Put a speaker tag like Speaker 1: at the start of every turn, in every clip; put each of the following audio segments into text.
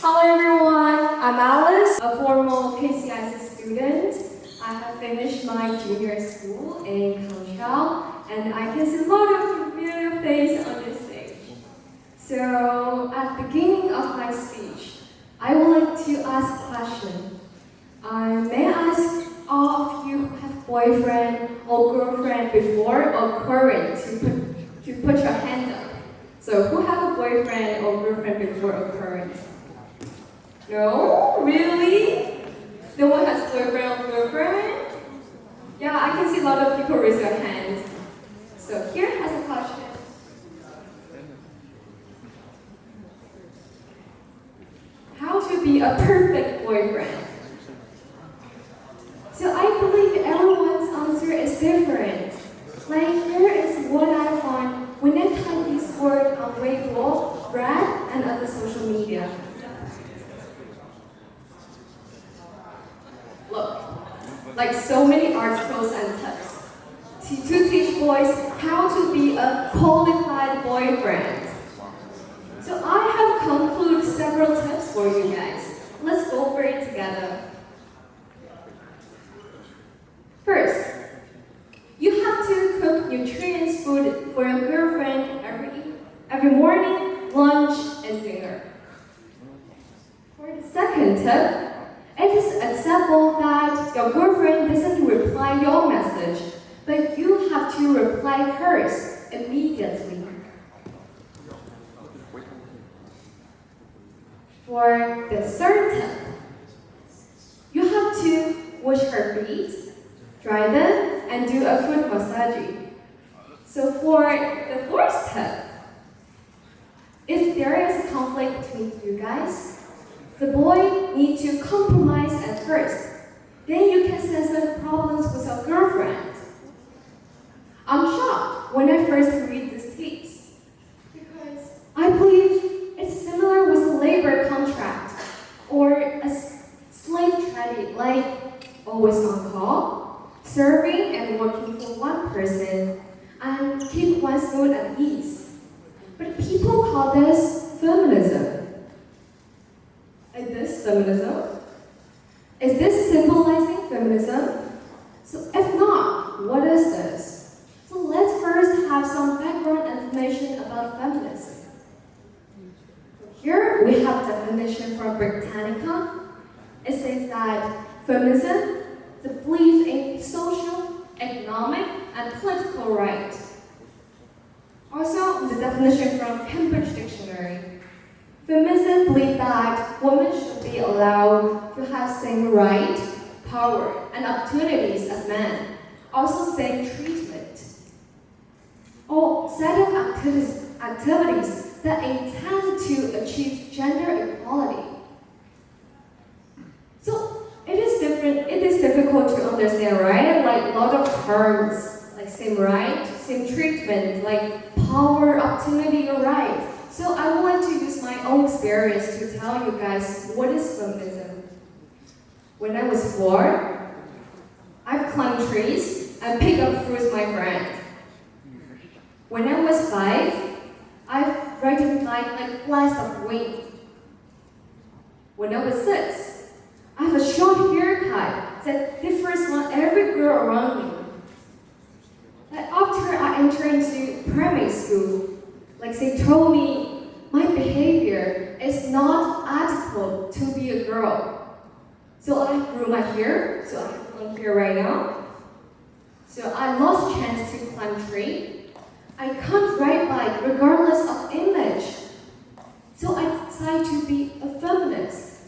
Speaker 1: Hello everyone, I'm Alice, a former KCISEC student. I have finished my junior school in Hangzhou, and I can see a lot of familiar faces on this stage. So, at the beginning of my speech, I would like to ask a question. May I ask all of you who have boyfriend or girlfriend before or current to put your hand up? So, who have a boyfriend or girlfriend before or current? No? Really? No one has boyfriend or girlfriend? Yeah, I can see a lot of people raise their hands. So here has a question. How to be a perfect boyfriend? So I believe everyone's answer is different. Like here is what I found when I type this word on Weibo, Red, and other social media. Look, like so many articles and tips to teach boys how to be a qualified boyfriend. So I have concluded several tips for you guys. Let's go over it together. First, you have to cook nutritious food for your girlfriend every morning, lunch, and dinner. For the second tip, it is acceptable that your girlfriend doesn't reply your message, but you have to reply hers immediately. For the third tip, you have to wash her feet, dry them, and do a foot massage. So for the fourth tip, if there is a conflict between you guys, the boy needs to compromise at first. Then you can sense the problems with your girlfriend. I'm shocked when I first read these tips, because I believe it's similar with a labor contract or a slave trade, like always on call, serving and working for one person, and keep one's mood at ease. But people call this feminism. Is this feminism? Is this symbolizing feminism? So if not, what is this? So let's first have some background information about feminism. Here we have definition from Britannica. It says that feminism, the belief in social, economic, and political rights. Also, the definition from Cambridge Dictionary. Feminism believes that women should be allowed to have same right, power, and opportunities as men, also same treatment. All set of activities that intend to achieve gender equality. So it is difficult to understand, right? Like a lot of terms, like same right, same treatment, like power, opportunity, or right. So I would like to use my own experience to tell you guys what is feminism. When I was 4, I've climbed trees and picked up fruits with my friend. When I was 5, I've ridden bike like blast of wind. When I was 6, I have a short haircut that differs from every girl around me. Like after I entered into primary school, like they told me my behavior is not adequate to be a girl. So I grew my hair, so I have long hair right now. So I lost chance to climb tree. I can't ride bike regardless of image. So I decided to be a feminist.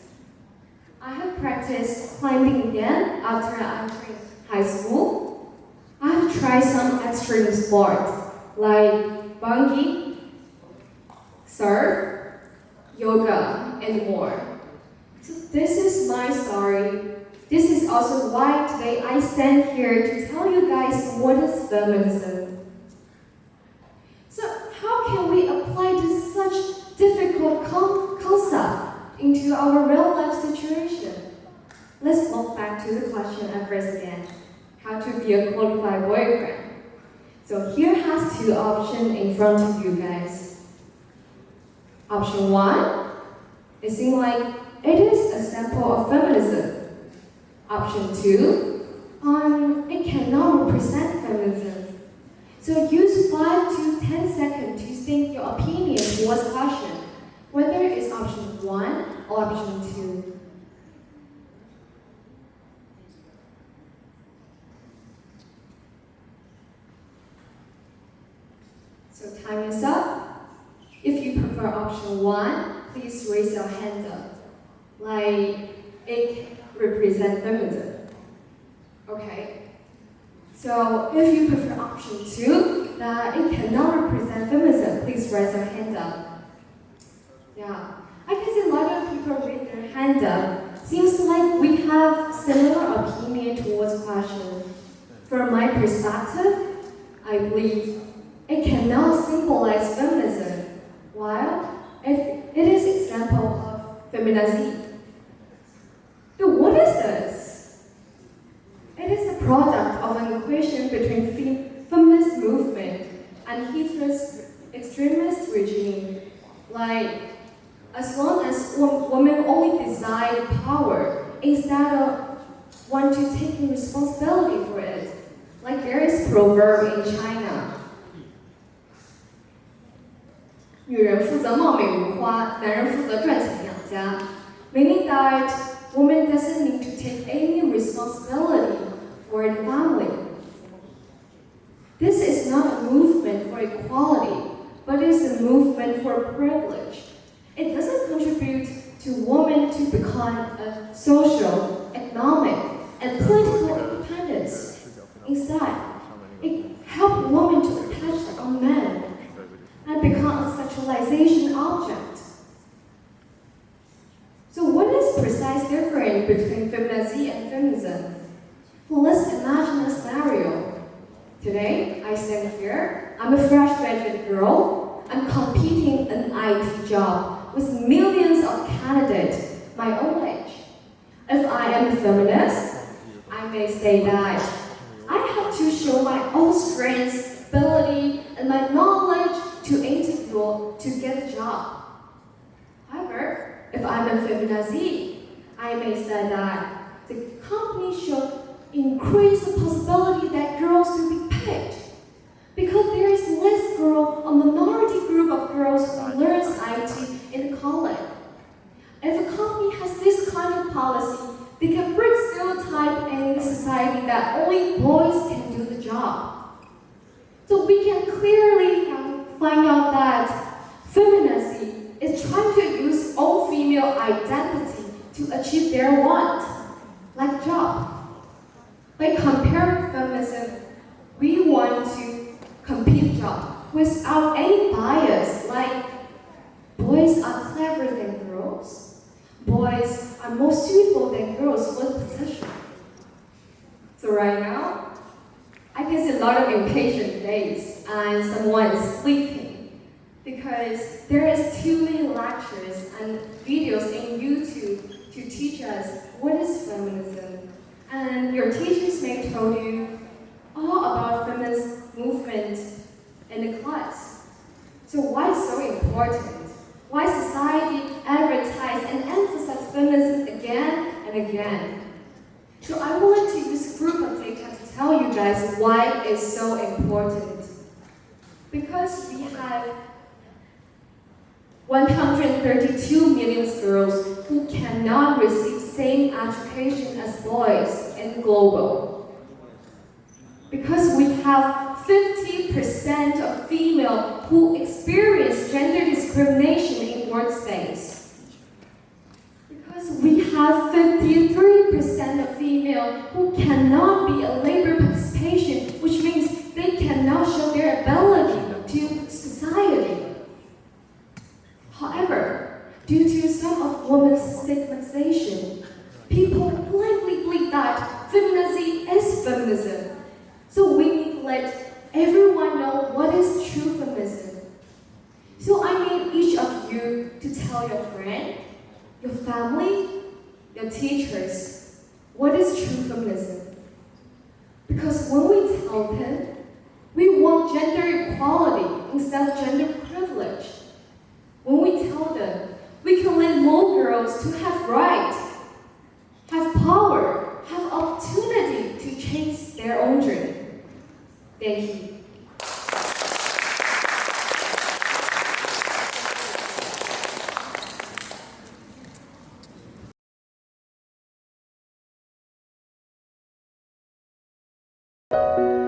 Speaker 1: I have practiced climbing again after I entered high school. I have tried some extreme sports like bungee, surf, yoga, and more. So this is my story. This is also why today I stand here to tell you guys what is feminism. So how can we apply this such difficult concept into our real life situation? Let's look back to the question I first again. How to be a qualified boyfriend. So here has 2 options in front of you guys. Option 1, It seems like it is a sample of feminism. Option 2, it cannot represent feminism. So use 5 to 10 seconds to think your opinion towards question, whether it's option 1 or option 2. So time is up. If you prefer option 1, please raise your hand up. Like it represents feminism. Okay. So if you prefer option 2, that it cannot represent feminism, please raise your hand up. Yeah. I can see a lot of people raise their hand up. Seems like we have similar opinion towards question. From my perspective, I believe it cannot symbolize feminism, while it is example of feminazi. So what is this? It is a product of an equation between feminist movement and Hitler's extremist regime. Like, as long as women only desire power instead of want to take responsibility for it. Like there is proverb in China. 女人负责貌美如花，男人负责赚钱养家 meaning that woman doesn't need to take any responsibility for the family. This is not a movement for equality, but it is a movement for privilege. It doesn't contribute to women to become a social, economic, and political independence. Instead, it helps women to attach on men and become a sexualization object. So what is precise difference between feminazi and feminism? Well, let's imagine a scenario. Today, I stand here, I'm a fresh graduate girl, I'm competing an IT job with millions of candidates my own age. If I am a feminist, I may say that I have to show my own strengths, ability, and my knowledge to interview to get a job. However, if I'm a feminazi, I may say that the company should increase the possibility that girls will be picked. Because there is less girl, a minority group of girls who learns IT in the college. If a company has this kind of policy, they can break stereotype in the society that only boys can do the job. So we can clearly find out that feminazi is trying to use all female identity to achieve their want, like job. By comparing feminism, we want to compete job without any bias, like boys are cleverer than girls, boys are more suitable than girls for the position. So right now, I can see a lot of impatient days and someone is sleeping because there is too many lectures and videos in YouTube to teach us what is feminism. And your teachers may tell you all about feminist movement in the class. So why is so important? Why society advertise and emphasize feminism again and again? So I would like to use a group of data to tell you guys why it's so important. Because we have 132 million girls who cannot receive same education as boys in global. Because we have 50% of female who experience gender discrimination in workspace. Because we have 53% of female who cannot be a labor participation, which means they cannot show their ability to society. However, due to some of women's stigmatization, people blindly believe that feminazi is feminism. So we need to let everyone know what is true feminism. So I need each of you to tell your friend, your family, your teachers, what is true feminism. Because when we tell them, we want gender equality instead of gender privilege. When we tell them, We can lead more girls to have rights, have power, have opportunity to chase their own dream. Thank you.